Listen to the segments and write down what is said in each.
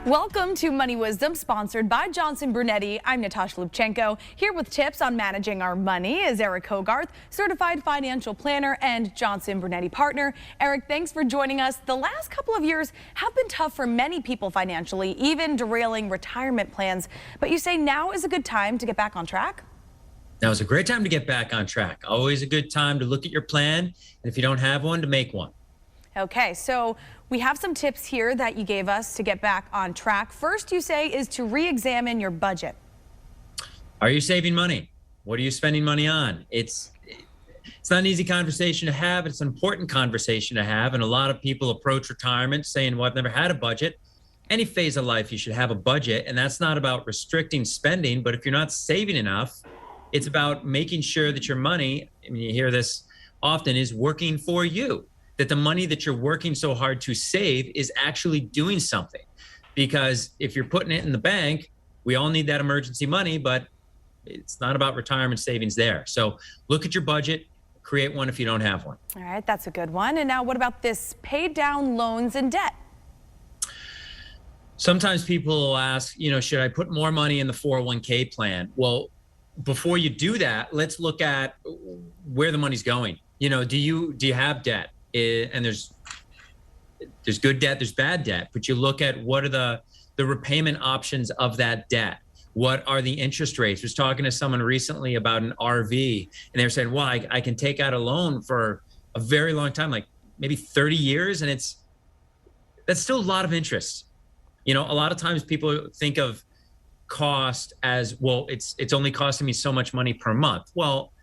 Welcome to Money Wisdom, sponsored by Johnson Brunetti. I'm Natasha Lubchenko. Here with tips on managing our money is Eric Hogarth, certified financial planner and Johnson Brunetti partner. Eric, thanks for joining us. The last couple of years have been tough for many people financially, even derailing retirement plans. But you say now is a good time to get back on track? Now is a great time to get back on track. Always a good time to look at your plan, and if you don't have one, to make one. Okay, so we have some tips here that you gave us to get back on track. First, you say, is to re-examine your budget. Are you saving money? What are you spending money on? It's not an easy conversation to have. It's an important conversation to have. And a lot of people approach retirement saying, well, I've never had a budget. Any phase of life, you should have a budget. And that's not about restricting spending. But if you're not saving enough, it's about making sure that your money, I mean, you hear this often, is working for you. That the money that you're working so hard to save is actually doing something. Because if you're putting it in the bank, we all need that emergency money, but it's not about retirement savings there. So look at your budget, create one if you don't have one. All right, that's a good one. And now what about this pay down loans and debt? Sometimes people will ask, should I put more money in the 401k plan? Well, before you do that, let's look at where the money's going. Do you have debt? And there's good debt, there's bad debt, but you look at what are the repayment options of that debt. What are the interest rates? I was talking to someone recently about an RV, and they were saying, well, I can take out a loan for a very long time, like maybe 30 years. And that's still a lot of interest. A lot of times people think of cost as, well, it's only costing me so much money per month. Well,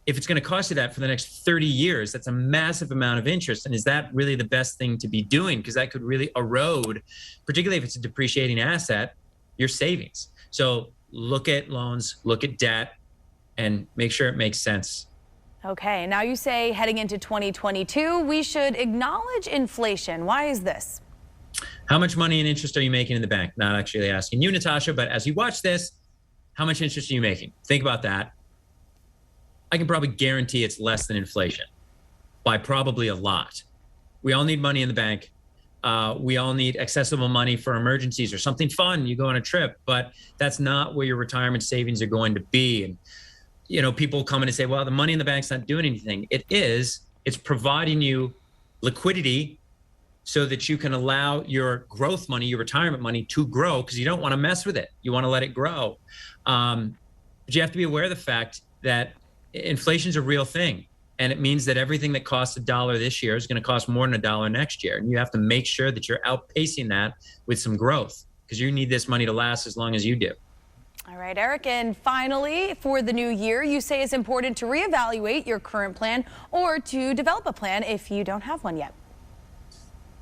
if it's going to cost you that for the next 30 years, that's a massive amount of interest. And is that really the best thing to be doing? Because that could really erode, particularly if it's a depreciating asset, your savings. So look at loans, look at debt, and make sure it makes sense. Okay, now you say heading into 2022, we should acknowledge inflation. Why is this? How much money and interest are you making in the bank? Not actually asking you, Natasha, but as you watch this, how much interest are you making? Think about that. I can probably guarantee it's less than inflation by probably a lot. We all need money in the bank. We all need accessible money for emergencies or something fun. You go on a trip, but that's not where your retirement savings are going to be. And, people come in and say, well, the money in the bank's not doing anything. It is. It's providing you liquidity so that you can allow your growth money, your retirement money, to grow, because you don't want to mess with it. You want to let it grow. But you have to be aware of the fact that inflation's a real thing. And it means that everything that costs $1 this year is going to cost more than $1 next year. And you have to make sure that you're outpacing that with some growth, because you need this money to last as long as you do. All right, Eric. And finally, for the new year, you say it's important to reevaluate your current plan or to develop a plan if you don't have one yet.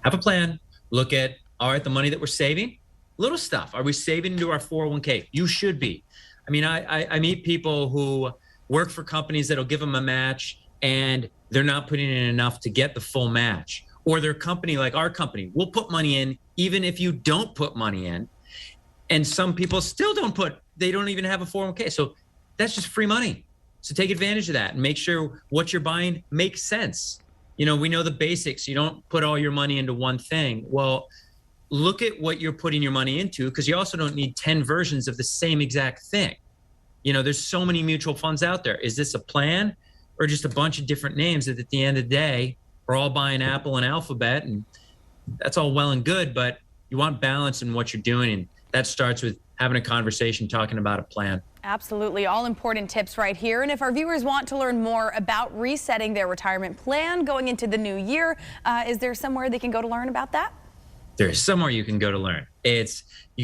Have a plan. Look at, all right, the money that we're saving, little stuff. Are we saving into our 401k? You should be. I mean, I meet people who work for companies that'll give them a match and they're not putting in enough to get the full match. Or their company, like our company, will put money in even if you don't put money in. And some people still they don't even have a 401k. So that's just free money. So take advantage of that and make sure what you're buying makes sense. We know the basics. You don't put all your money into one thing. Well, look at what you're putting your money into, because you also don't need 10 versions of the same exact thing. There's so many mutual funds out there. Is this a plan or just a bunch of different names that at the end of the day, we're all buying Apple and Alphabet, and that's all well and good, but you want balance in what you're doing. And that starts with having a conversation, talking about a plan. Absolutely. All important tips right here. And if our viewers want to learn more about resetting their retirement plan going into the new year, is there somewhere they can go to learn about that? There's somewhere you can go to learn. You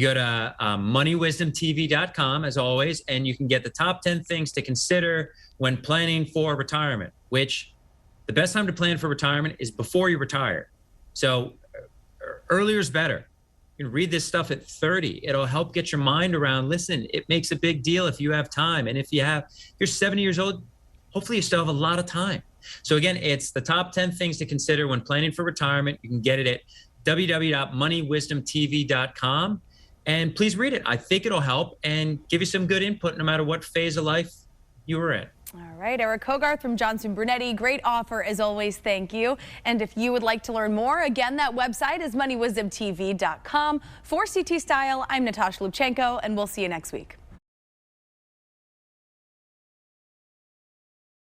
go to moneywisdomtv.com, as always, and you can get the top 10 things to consider when planning for retirement, which the best time to plan for retirement is before you retire. So earlier is better. You can read this stuff at 30. It'll help get your mind around, listen, it makes a big deal if you have time. And if you're 70 years old, hopefully you still have a lot of time. So again, it's the top 10 things to consider when planning for retirement. You can get it at www.moneywisdomtv.com. And please read it. I think it'll help and give you some good input no matter what phase of life you were it. All right, Eric Hogarth from Johnson Brunetti. Great offer as always. Thank you. And if you would like to learn more, again, that website is moneywisdomtv.com. For CT Style, I'm Natasha Lubchenko, and we'll see you next week.